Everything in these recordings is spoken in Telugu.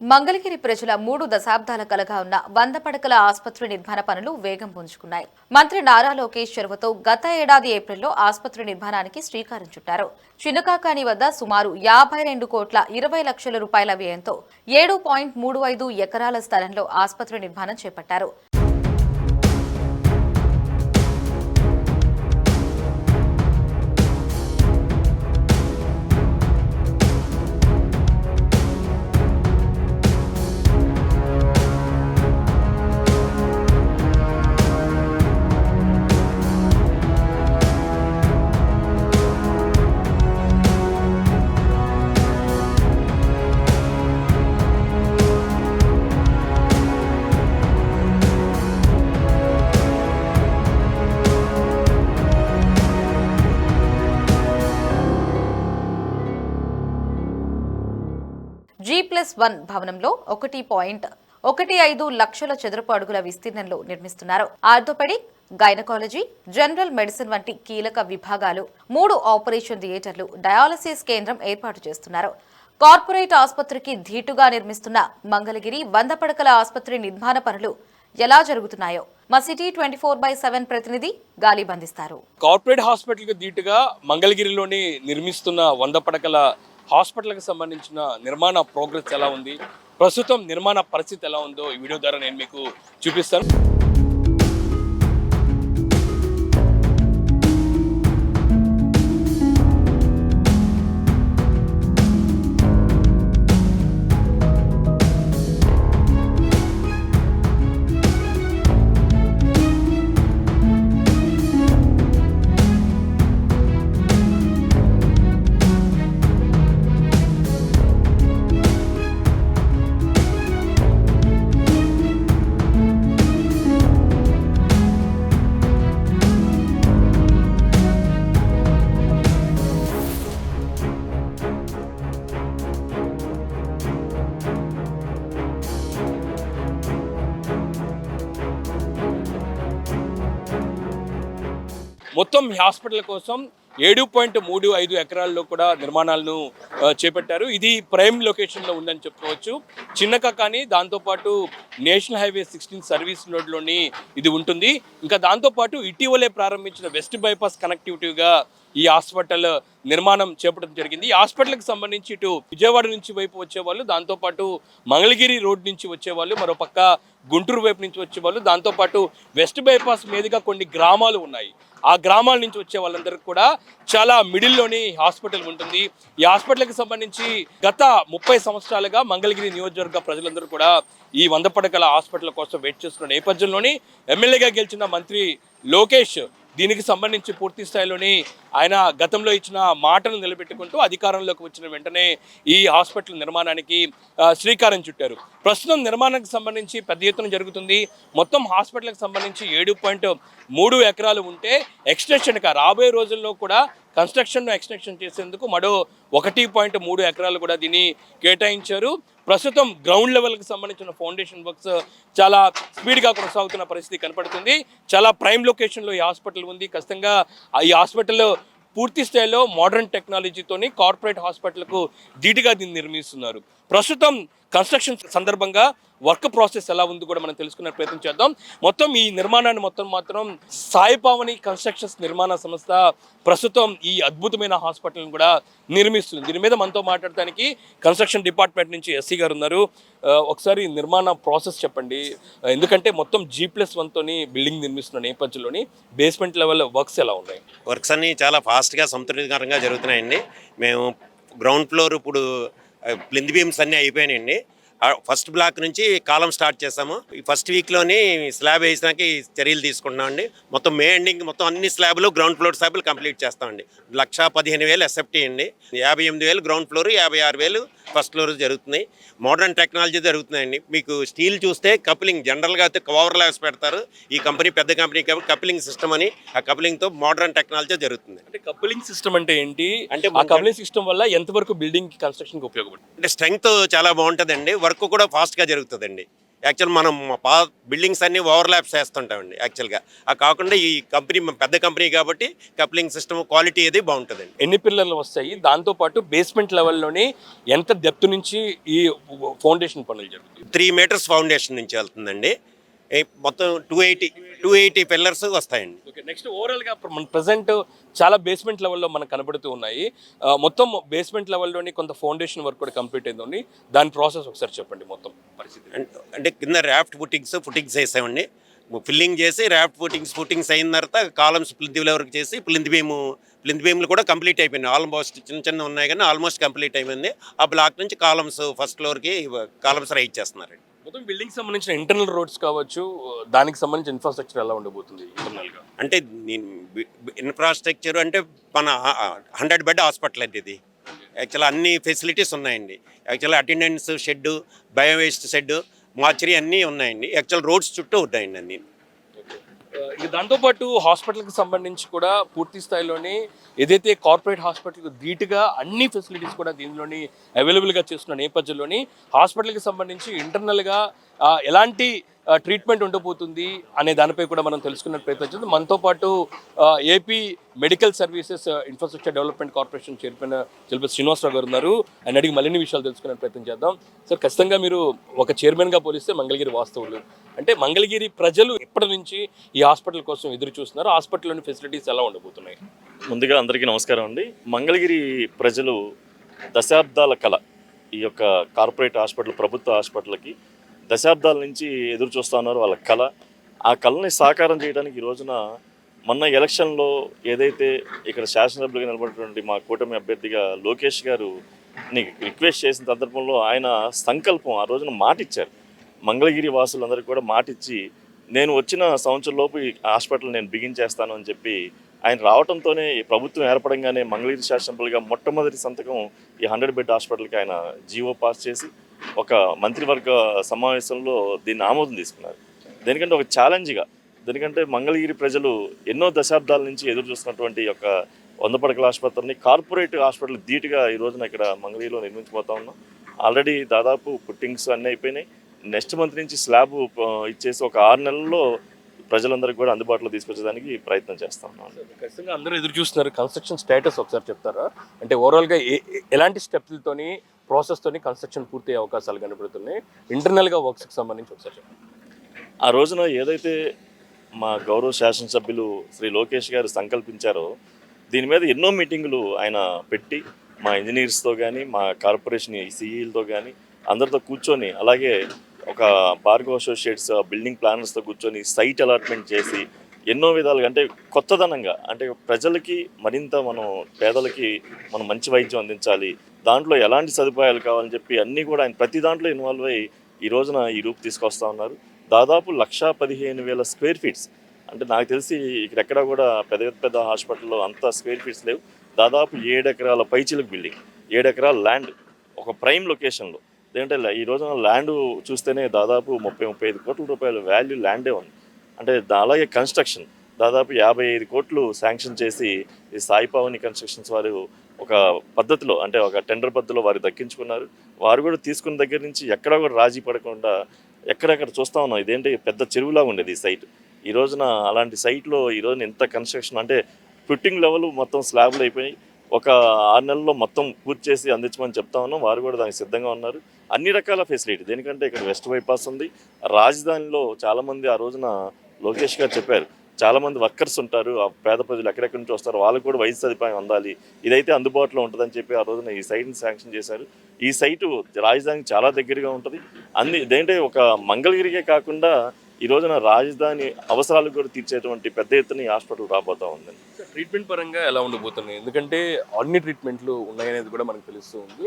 మంగళగిరి ప్రజల 3 దశాబ్దాల కలగా ఉన్న 100 పడకల ఆసుపత్రి నిర్మాణ పనులు వేగం పుంజుకున్నాయి. మంత్రి నారా లోకేష్ చొరవతో గత ఏడాది ఏప్రిల్లో ఆసుపత్రి నిర్మాణానికి శ్రీకారం చుట్టారు. చిన్నకాకాని వద్ద సుమారు 52 కోట్ల 20 లక్షల రూపాయల వ్యయంతో 7.35 ఎకరాల స్థలంలో ఆసుపత్రి నిర్మాణం చేపట్టారు. G+1 భవనంలో 1.15 లక్షల చదరపు అడుగుల విస్తీర్ణంలో నిర్మిస్తున్నారు. ఆర్థోపెడిక్, గైనకాలజీ, జనరల్ మెడిసిన్ వంటి కీలక విభాగాలు, 3 ఆపరేషన్ థియేటర్లు, డయాలసిస్ కేంద్రం ఏర్పాటు చేస్తున్నారు. కార్పొరేట్ ఆసుపత్రికి ధీటుగా నిర్మిస్తున్న మంగళగిరి 100 పడకల ఆసుపత్రి నిర్మాణ పనులు ఎలా జరుగుతున్నాయో మా సిటీ 24/7 ప్రతినిధి గాలి బంధిస్తారు. కార్పొరేట్ హాస్పిటల్ కి ధీటుగా మంగళగిరిలోని నిర్మిస్తున్న 100 పడకల హాస్పిటల్కి సంబంధించిన నిర్మాణ ప్రోగ్రెస్ ఎలా ఉంది, ప్రస్తుతం నిర్మాణ పరిస్థితి ఎలా ఉందో ఈ వీడియో ద్వారా నేను మీకు చూపిస్తాను. మొత్తం ఈ హాస్పిటల్ కోసం 7.35 ఎకరాల్లో కూడా నిర్మాణాలను చేపట్టారు. ఇది ప్రైమ్ లొకేషన్లో ఉందని చెప్పుకోవచ్చు. చిన్నకాకాని, దాంతోపాటు నేషనల్ హైవే 16 సర్వీస్ రోడ్లోని ఇది ఉంటుంది. ఇంకా దాంతోపాటు ఇటీవలే ప్రారంభించిన వెస్ట్ బైపాస్ కనెక్టివిటీగా ఈ హాస్పిటల్ నిర్మాణం చేపట్టడం జరిగింది. ఈ హాస్పిటల్కి సంబంధించి ఇటు విజయవాడ నుంచి వైపు వచ్చేవాళ్ళు, దాంతోపాటు మంగళగిరి రోడ్ నుంచి వచ్చేవాళ్ళు, మరోపక్క గుంటూరు వైపు నుంచి వచ్చేవాళ్ళు, దాంతోపాటు వెస్ట్ బైపాస్ మీదుగా కొన్ని గ్రామాలు ఉన్నాయి. ఆ గ్రామాల నుంచి వచ్చే వాళ్ళందరికీ కూడా చాలా మిడిల్లోని హాస్పిటల్ ఉంటుంది. ఈ హాస్పిటల్కి సంబంధించి గత 30 సంవత్సరాలుగా మంగళగిరి నియోజకవర్గ ప్రజలందరూ కూడా ఈ 100 పడకల హాస్పిటల్ కోసం వెయిట్ చేస్తున్న నేపథ్యంలోని ఎమ్మెల్యేగా గెలిచిన మంత్రి లోకేష్ దీనికి సంబంధించి పూర్తి స్థాయిలోని ఆయన గతంలో ఇచ్చిన మాటను నిలబెట్టుకుంటూ అధికారంలోకి వచ్చిన వెంటనే ఈ హాస్పిటల్ నిర్మాణానికి శ్రీకారం చుట్టారు. ప్రస్తుతం నిర్మాణానికి సంబంధించి పెద్ద ఎత్తున జరుగుతుంది. మొత్తం హాస్పిటల్కి సంబంధించి 7.3 ఎకరాలు ఉంటే ఎక్స్టెన్షన్గా రాబోయే రోజుల్లో కూడా ఎక్స్టెన్షన్ చేసేందుకు మరో 1.3 ఎకరాలు కూడా దీన్ని కేటాయించారు. ప్రస్తుతం గ్రౌండ్ లెవెల్కి సంబంధించిన ఫౌండేషన్ వర్క్స్ చాలా స్పీడ్గా కొనసాగుతున్న పరిస్థితి కనపడుతుంది. చాలా ప్రైమ్ లొకేషన్లో ఈ హాస్పిటల్ ఉంది. ఖచ్చితంగా ఈ హాస్పిటల్ పూర్తి స్థాయిలో మోడర్న్ టెక్నాలజీతోని కార్పొరేట్ హాస్పిటల్కు ధీటుగా దీన్ని నిర్మిస్తున్నారు. ప్రస్తుతం కన్స్ట్రక్షన్ సందర్భంగా వర్క్ ప్రాసెస్ ఎలా ఉంది కూడా మనం తెలుసుకునే ప్రయత్నం చేద్దాం. మొత్తం ఈ నిర్మాణాన్ని మాత్రం సాయి పావని కన్స్ట్రక్షన్స్ నిర్మాణ సంస్థ ప్రస్తుతం ఈ అద్భుతమైన హాస్పిటల్ని కూడా నిర్మిస్తుంది. దీని మీద మనతో మాట్లాడటానికి కన్స్ట్రక్షన్ డిపార్ట్మెంట్ నుంచి ఎస్సీ గారు ఉన్నారు. ఒకసారి నిర్మాణ ప్రాసెస్ చెప్పండి. ఎందుకంటే మొత్తం G+1 తోని బిల్డింగ్ నిర్మిస్తున్న నేపథ్యంలోని బేస్మెంట్ లెవెల్ వర్క్స్ ఎలా ఉన్నాయి? వర్క్స్ అన్నీ చాలా ఫాస్ట్గా సంతృప్తికరంగా జరుగుతున్నాయండి. మేము గ్రౌండ్ ఫ్లోర్ ఇప్పుడు ప్లింత్ బీమ్స్ అన్నీ అయిపోయినాయండి. ఫస్ట్ బ్లాక్ నుంచి కాలం స్టార్ట్ చేసాము. ఈ ఫస్ట్ వీక్లోని స్లాబ్ వేసానికి చర్యలు తీసుకుంటున్నాం అండి. మొత్తం మే ఎండింగ్ మొత్తం అన్ని స్లాబ్లు గ్రౌండ్ ఫ్లోర్ స్లాబ్లు కంప్లీట్ చేస్తామండి. 1,15,000 ఎస్ఎఫ్టీ అండి, 58,000 గ్రౌండ్ ఫ్లోర్, 56,000 ఫస్ట్ ఫ్లోర్ జరుగుతున్నాయి. మోడర్న్ టెక్నాలజీ జరుగుతున్నాయండి. మీకు స్టీల్ చూస్తే కప్లింగ్ జనరల్గా అయితే కవర్ లాగ్స్ పెడతారు. ఈ కంపెనీ పెద్ద కంపెనీ కాబట్టి కప్లింగ్ సిస్టమ్ అని, ఆ కప్లింగ్తో మోడర్న్ టెక్నాలజీ జరుగుతుంది. అంటే కప్లింగ్ సిస్టమ్ అంటే ఏంటి? అంటే ఆ కప్లింగ్ సిస్టమ్ వల్ల ఎంతవరకు బిల్డింగ్ కన్స్ట్రక్షన్కి ఉపయోగపడుతుంది? అంటే స్ట్రెంగ్త్ చాలా బాగుంటుందండి, వర్క్ కూడా ఫాస్ట్గా జరుగుతుందండి. యాక్చువల్ మనం బిల్డింగ్స్ అన్నీ ఓవర్లాప్స్ చేస్తుంటామండి యాక్చువల్గా. ఆ కాకుండా ఈ కంపెనీ పెద్ద కంపెనీ కాబట్టి కప్లింగ్ సిస్టమ్ క్వాలిటీ అది బాగుంటుందండి. ఎన్ని పిల్లర్లు వస్తాయి, దాంతోపాటు బేస్మెంట్ లెవెల్లోని ఎంత డెప్త్ నుంచి ఈ ఫౌండేషన్ పనులు జరుగుతాయి? 3 మీటర్స్ ఫౌండేషన్ నుంచి వెళ్తుందండి. మొత్తం 280 పిల్లర్స్ వస్తాయండి. ఓకే, నెక్స్ట్ ఓవరాల్గా మన ప్రజెంట్ చాలా బేస్మెంట్ లెవెల్లో మనకు కనబడుతూ ఉన్నాయి. మొత్తం బేస్మెంట్ లెవెల్లోని కొంత ఫౌండేషన్ వర్క్ కూడా కంప్లీట్ అయిందండి. దాని ప్రాసెస్ ఒకసారి చెప్పండి మొత్తం పరిస్థితి. అంటే కింద ర్యాఫ్ట్ ఫుటింగ్స్ వేసామండి. ఫిల్లింగ్ చేసి ర్యాఫ్ట్ ఫుటింగ్స్ అయిన తర్వాత కాలమ్స్ ప్లింత్ లెవెల్కి చేసి ప్లింత్ బీమ్లు కూడా కంప్లీట్ అయిపోయినాయి. ఆల్మోస్ట్ చిన్న ఉన్నాయి కానీ ఆల్మోస్ట్ కంప్లీట్ అయిపోయింది. ఆ బ్లాక్ నుంచి కాలమ్స్ ఫస్ట్ ఫ్లోర్కి కాలమ్స్ రైట్ చేస్తున్నారండి. మొత్తం బిల్డింగ్ సంబంధించిన ఇంటర్నల్ రోడ్స్ కావచ్చు, దానికి సంబంధించిన ఇన్ఫ్రాస్ట్రక్చర్ ఎలా ఉండబోతుంది ఇంటర్నల్గా? అంటే ఇన్ఫ్రాస్ట్రక్చర్ అంటే మన 100 బెడ్ హాస్పిటల్ అండి ఇది. యాక్చువల్ అన్ని ఫెసిలిటీస్ ఉన్నాయండి. Actual attendance shed, biowaste shed, mortuary అన్నీ ఉన్నాయండి. యాక్చువల్ రోడ్స్ చుట్టూ ఉన్నాయండి అన్నీ. ఇక దాంతోపాటు హాస్పిటల్కి సంబంధించి కూడా పూర్తి స్థాయిలోని ఏదైతే కార్పొరేట్ హాస్పిటల్కి ధీటుగా అన్ని ఫెసిలిటీస్ కూడా దీనిలోని అవైలబుల్గా చేస్తున్న నేపథ్యంలోని హాస్పిటల్కి సంబంధించి ఇంటర్నల్గా ఎలాంటి ట్రీట్మెంట్ ఉండబోతుంది అనే దానిపై కూడా మనం తెలుసుకునే ప్రయత్నం చేద్దాం. మనతో పాటు AP medical services infrastructure development corporation chairman Chilpathi Srinivasarao గారు ఉన్నారు. ఆయన అడిగి మరిన్ని విషయాలు తెలుసుకునే ప్రయత్నం చేద్దాం. సార్, ఖచ్చితంగా మీరు ఒక చైర్మన్గా పోలిస్తే మంగళగిరి వాస్తవులు, అంటే మంగళగిరి ప్రజలు ఎప్పటి నుంచి ఈ హాస్పిటల్ కోసం ఎదురు చూస్తున్నారు? హాస్పిటల్లోని ఫెసిలిటీస్ ఎలా ఉండబోతున్నాయి? ముందుగా అందరికీ నమస్కారం అండి. మంగళగిరి ప్రజలు దశాబ్దాల కళ ఈ యొక్క కార్పొరేట్ హాస్పిటల్, ప్రభుత్వ హాస్పిటల్కి దశాబ్దాల నుంచి ఎదురు చూస్తూ ఉన్నారు. వాళ్ళ కళ, ఆ కళని సాకారం చేయడానికి ఈ రోజున మొన్న ఎలక్షన్లో ఏదైతే ఇక్కడ శాసనసభ్యులుగా నిలబడినటువంటి మా కూటమి అభ్యర్థిగా లోకేష్ గారు రిక్వెస్ట్ చేసిన సందర్భంలో ఆయన సంకల్పం ఆ రోజున మాటిచ్చారు. మంగళగిరి వాసులందరికీ కూడా మాటిచ్చి నేను వచ్చిన సంవత్సరంలోపు ఈ హాస్పిటల్ నేను బిగించేస్తాను అని చెప్పి ఆయన రావడంతోనే ప్రభుత్వం ఏర్పడంగానే మంగళగిరి శాసనసభ్యులుగా మొట్టమొదటి సంతకం ఈ 100 బెడ్ హాస్పిటల్కి ఆయన జీవో పాస్ చేసి ఒక మంత్రివర్గ సమావేశంలో దీన్ని ఆమోదం తీసుకున్నారు. దేనికంటే ఒక ఛాలెంజ్గా, దేనికంటే మంగళగిరి ప్రజలు ఎన్నో దశాబ్దాల నుంచి ఎదురు చూస్తున్నటువంటి యొక్క 100 పడకల ఆసుపత్రిని కార్పొరేట్ హాస్పిటల్ ధీటుగా ఈ రోజున ఇక్కడ మంగళగిరిలో నిర్మించబోతా ఉన్నాం. ఆల్రెడీ దాదాపు పుట్టింగ్స్ అన్నీ అయిపోయినాయి. నెక్స్ట్ మంత్ నుంచి స్లాబ్ ఇచ్చేసి ఒక 6 నెలల్లో ప్రజలందరికీ కూడా అందుబాటులో తీసుకొచ్చేదానికి ప్రయత్నం చేస్తా ఉన్నాం. ఖచ్చితంగా అందరూ ఎదురు చూస్తున్నారు. కన్స్ట్రక్షన్ స్టేటస్ ఒకసారి చెప్తారా? అంటే ఓవరాల్గా ఎలాంటి స్టెప్లతోని ప్రాసెస్తోని కన్స్ట్రక్షన్ పూర్తయ్యే అవకాశాలు కనబడుతున్నాయి? ఇంటర్నల్గా వర్క్స్కి సంబంధించి ఒకసారి చెప్పండి. ఆ రోజున ఏదైతే మా గౌరవ శాసనసభ్యులు శ్రీ లోకేష్ గారు సంకల్పించారో దీని మీద ఎన్నో మీటింగులు ఆయన పెట్టి మా ఇంజనీర్స్తో కానీ, మా కార్పొరేషన్ సిఈలతో కానీ అందరితో కూర్చొని, అలాగే ఒక భార్గవ అసోసియేట్స్ బిల్డింగ్ ప్లానర్స్తో కూర్చొని సైట్ అలాట్మెంట్ చేసి ఎన్నో విధాలుగా, అంటే కొత్తదనంగా, అంటే ప్రజలకి మరింత మనం పేదలకి మనం మంచి వైద్యం అందించాలి, దాంట్లో ఎలాంటి సదుపాయాలు కావాలని చెప్పి అన్నీ కూడా ఆయన ప్రతి దాంట్లో ఇన్వాల్వ్ అయ్యి ఈ రోజున ఈ రూపు తీసుకొస్తా ఉన్నారు. దాదాపు 1,15,000 స్క్వేర్ ఫీట్స్, అంటే నాకు తెలిసి ఇక్కడ ఎక్కడా కూడా పెద్ద హాస్పిటల్లో అంత స్క్వేర్ ఫీట్స్ లేవు. దాదాపు 7 ఎకరాల పైచిలకు బిల్డింగ్, 7 ఎకరాల ల్యాండ్ ఒక ప్రైమ్ లొకేషన్లో. ఎందుకంటే ఈ రోజున ల్యాండ్ చూస్తేనే దాదాపు 30-35 కోట్ల రూపాయల వాల్యూ ల్యాండే ఉంది. అంటే అలాగే కన్స్ట్రక్షన్ దాదాపు 55 కోట్లు శాంక్షన్ చేసి ఈ సాయి పావని కన్స్ట్రక్షన్స్ వారు ఒక పద్ధతిలో, అంటే ఒక టెండర్ పద్ధతిలో వారు దక్కించుకున్నారు. వారు కూడా తీసుకున్న దగ్గర నుంచి ఎక్కడా కూడా రాజీ పడకుండా ఎక్కడెక్కడ చూస్తూ ఉన్నాం. ఇదేంటి పెద్ద చెరువులా ఉండేది ఈ సైట్. ఈ రోజున అలాంటి సైట్లో ఈ రోజున ఎంత కన్స్ట్రక్షన్, అంటే ఫిట్టింగ్ లెవెల్ మొత్తం స్లాబ్లు అయిపోయి ఒక 6 నెలల్లో మొత్తం పూర్తి చేసి అందించమని చెప్తా ఉన్నాం. వారు కూడా దానికి సిద్ధంగా ఉన్నారు. అన్ని రకాల ఫెసిలిటీ, దేనికంటే ఇక్కడ వెస్ట్ బైపాస్ ఉంది. రాజధానిలో చాలామంది ఆ రోజున లోకేష్ గారు చెప్పారు, చాలామంది వర్కర్స్ ఉంటారు, ఆ పేద ప్రజలు ఎక్కడెక్కడి నుంచి వస్తారు, వాళ్ళకు కూడా వైద్య సదుపాయం అందాలి, ఇదైతే అందుబాటులో ఉంటుందని చెప్పి ఆ రోజున ఈ సైట్ని శాంక్షన్ చేశారు. ఈ సైటు రాజధానికి చాలా దగ్గరగా ఉంటుంది. ఇదేంటే ఒక మంగళగిరికే కాకుండా ఈ రోజున రాజధాని అవసరాలు కూడా తీర్చేటువంటి పెద్ద ఎత్తున ఈ హాస్పిటల్ రాబోతూ ఉందండి. ట్రీట్మెంట్ పరంగా ఎలా ఉండబోతున్నాయి? ఎందుకంటే అన్ని ట్రీట్మెంట్లు ఉన్నాయనేది కూడా మనకు తెలుస్తూ ఉంది.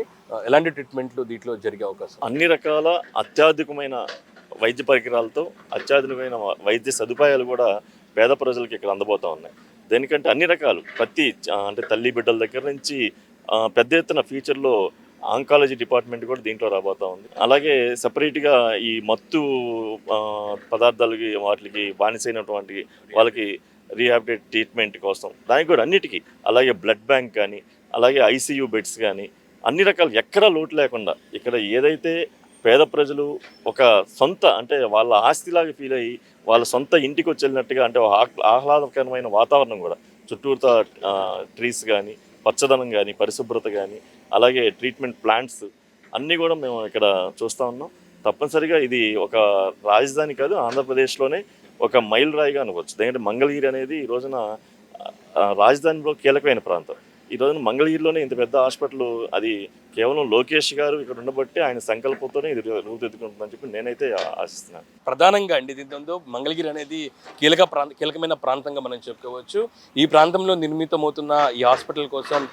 ఎలాంటి ట్రీట్మెంట్లు దీంట్లో జరిగే అవకాశం? అన్ని రకాల అత్యాధునికమైన వైద్య పరికరాలతో అత్యాధునికమైన వైద్య సదుపాయాలు కూడా పేద ప్రజలకు ఇక్కడ అందబోతూ ఉన్నాయి. దేనికంటే అన్ని రకాలు అంటే తల్లి బిడ్డల దగ్గర నుంచి పెద్ద ఎత్తున ఫ్యూచర్లో ఆంకాలజీ డిపార్ట్మెంట్ కూడా దీంట్లో రాబోతూ ఉంది. అలాగే సపరేట్గా ఈ మత్తు పదార్థాలకి వాటికి బానిసైనటువంటి వాళ్ళకి రీహాబిలిటేట్ ట్రీట్మెంట్ కోసం దానికి కూడా అన్నిటికీ, అలాగే బ్లడ్ బ్యాంక్ కానీ, అలాగే ఐసీయూ బెడ్స్ కానీ, అన్ని రకాలు ఎక్కడా లోటు లేకుండా ఇక్కడ ఏదైతే పేద ప్రజలు ఒక సొంత అంటే వాళ్ళ ఆస్తిలాగా ఫీల్ అయ్యి వాళ్ళ సొంత ఇంటికి వచ్చి వెళ్ళినట్టుగా, అంటే ఒక ఆహ్లాదకరమైన వాతావరణం కూడా చుట్టూతా ట్రీస్ కానీ, పచ్చదనం కానీ, పరిశుభ్రత కానీ, అలాగే ట్రీట్మెంట్ ప్లాంట్స్ అన్నీ కూడా మేము ఇక్కడ చూస్తూ ఉన్నాం. తప్పనిసరిగా ఇది ఒక రాజధాని కాదు, ఆంధ్రప్రదేశ్లోనే ఒక మైల్ రాయిగా అనుకోవచ్చు. ఎందుకంటే మంగళగిరి అనేది ఈ రోజున రాజధానిలో కీలకమైన ప్రాంతం. ఈ రోజున మంగళగిరిలోనే ఇంత పెద్ద హాస్పిటల్, అది కేవలం లోకేష్ గారు ఇక్కడ ఉండబట్టి ఆయన సంకల్పంతోనే ఇది రూపుదిద్దుకుంటుందని చెప్పి నేనైతే ఆశిస్తున్నాను. ప్రధానంగా అండి దీంతో మంగళగిరి అనేది కీలకమైన ప్రాంతంగా మనం చెప్పుకోవచ్చు. ఈ ప్రాంతంలో నిర్మితమవుతున్న ఈ హాస్పిటల్ కోసం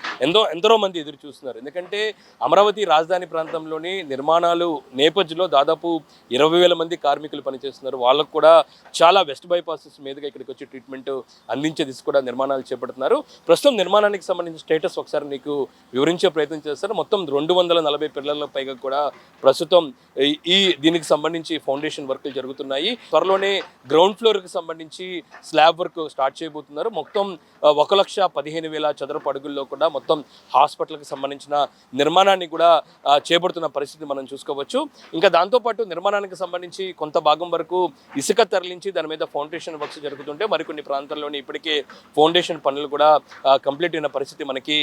ఎందరో మంది ఎదురు చూస్తున్నారు. ఎందుకంటే అమరావతి రాజధాని ప్రాంతంలోని నిర్మాణాలు నేపథ్యంలో దాదాపు 20,000 మంది కార్మికులు పనిచేస్తున్నారు. వాళ్ళకు కూడా చాలా వెస్ట్ బైపాసెస్ మీదుగా ఇక్కడికి వచ్చి ట్రీట్మెంట్ అందించే దిశ కూడా నిర్మాణాలు చేపడుతున్నారు. ప్రస్తుతం నిర్మాణానికి సంబంధించిన స్టేటస్ ఒకసారి నీకు వివరించే ప్రయత్నం చేస్తారు. మొత్తం 240 పిల్లర్ల పైగా కూడా ప్రస్తుతం దీనికి సంబంధించి ఫౌండేషన్ వర్క్లు జరుగుతున్నాయి. త్వరలోనే గ్రౌండ్ ఫ్లోర్కి సంబంధించి స్లాబ్ వర్క్ స్టార్ట్ చేయబోతున్నారు. మొత్తం 1,15,000 చదరపు అడుగుల్లో కూడా మొత్తం హాస్పిటల్కి సంబంధించిన నిర్మాణాన్ని కూడా చేపడుతున్న పరిస్థితి మనం చూసుకోవచ్చు. ఇంకా దాంతోపాటు నిర్మాణానికి సంబంధించి కొంత భాగం వరకు ఇసుక తరలించి దాని మీద ఫౌండేషన్ వర్క్స్ జరుగుతుంటే మరికొన్ని ప్రాంతాల్లోని ఇప్పటికే ఫౌండేషన్ పనులు కూడా కంప్లీట్ అయిన పరిస్థితి మనకి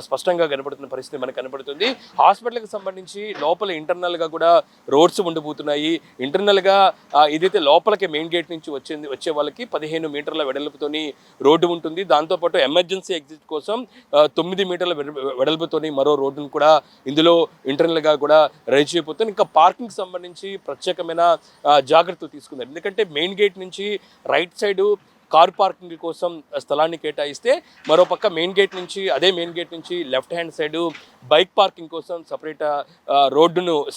స్పష్టంగా కనబడుతున్న పరిస్థితి మనకు కనబడుతుంది. హాస్పిటల్కి సంబంధించి లోపల ఇంటర్నల్గా కూడా రోడ్స్ ఉండిపోతున్నాయి. ఇంటర్నల్గా ఏదైతే లోపలికి మెయిన్ గేట్ నుంచి వచ్చే వాళ్ళకి 15 మీటర్ల వెడల్పుతోని రోడ్డు ఉంటుంది. దాంతోపాటు ఎమర్జెన్సీ ఎగ్జిట్ కోసం 9 మీటర్ల వెడల్పుతోని మరో రోడ్డును కూడా ఇందులో ఇంటర్నల్గా కూడా రైజ్ చేయబోతుంది. ఇంకా పార్కింగ్ సంబంధించి ప్రత్యేకమైన జాగ్రత్తలు తీసుకున్నారు. ఎందుకంటే మెయిన్ గేట్ నుంచి రైట్ సైడు కార్ పార్కింగ్ కోసం స్థలాన్ని కేటాయిస్తే మరోపక్క మెయిన్ గేట్ నుంచి left hand side bike parking కోసం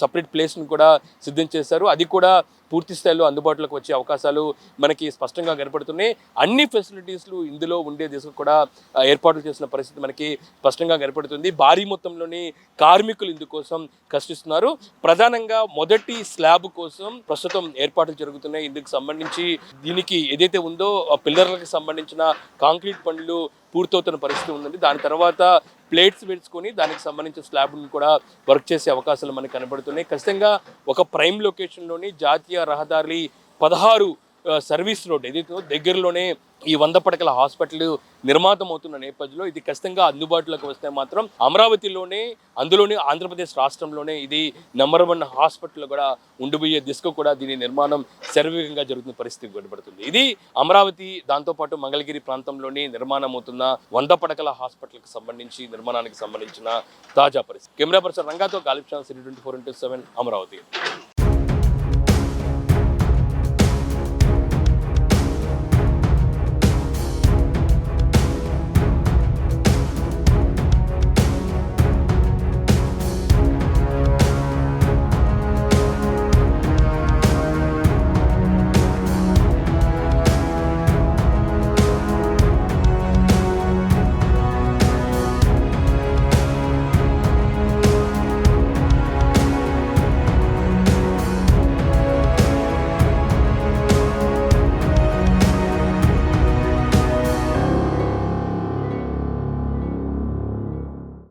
సపరేట్ ప్లేస్ను కూడా సిద్ధం చేశారు. అది కూడా పూర్తి స్థాయిలో అందుబాటులోకి వచ్చే అవకాశాలు మనకి స్పష్టంగా కనపడుతున్నాయి. అన్ని ఫెసిలిటీస్లు ఇందులో ఉండే దిశకు కూడా ఏర్పాట్లు చేసిన పరిస్థితి మనకి స్పష్టంగా కనపడుతుంది. భారీ మొత్తంలోని కార్మికులు ఇందుకోసం కష్టిస్తున్నారు. ప్రధానంగా మొదటి స్లాబ్ కోసం ప్రస్తుతం ఏర్పాట్లు జరుగుతున్నాయి. ఇందుకు సంబంధించి దీనికి ఏదైతే ఉందో పిల్లర్లకు సంబంధించిన కాంక్రీట్ పనులు పూర్తవుతున్న పరిస్థితి ఉందండి. దాని తర్వాత ప్లేట్స్ వేసుకొని దానికి సంబంధించిన స్లాబ్ని కూడా వర్క్ చేసే అవకాశాలు మనకు కనబడుతున్నాయి. ఖచ్చితంగా ఒక ప్రైమ్ లొకేషన్లోని జాతీయ రహదారి 16 సర్వీస్ రోడ్ ఏదైతే దగ్గరలోనే ఈ 100 పడకల హాస్పిటల్ నిర్మాతం అవుతున్న నేపథ్యంలో ఇది ఖచ్చితంగా అందుబాటులోకి వస్తే మాత్రం అమరావతిలోనే, అందులోనే ఆంధ్రప్రదేశ్ రాష్ట్రంలోనే ఇది నెంబర్ 1 హాస్పిటల్ కూడా ఉండిపోయే దిశకు కూడా దీని నిర్మాణం శరవేగంగా జరుగుతున్న పరిస్థితి కనబడుతుంది. ఇది అమరావతి దాంతోపాటు మంగళగిరి ప్రాంతంలోని నిర్మాణం అవుతున్న 100 పడకల హాస్పిటల్కి సంబంధించి నిర్మాణానికి సంబంధించిన తాజా పరిస్థితి. కెమెరా పర్సన్ రంగాతో గాలిబ్ షా, City 24/7 అమరావతి.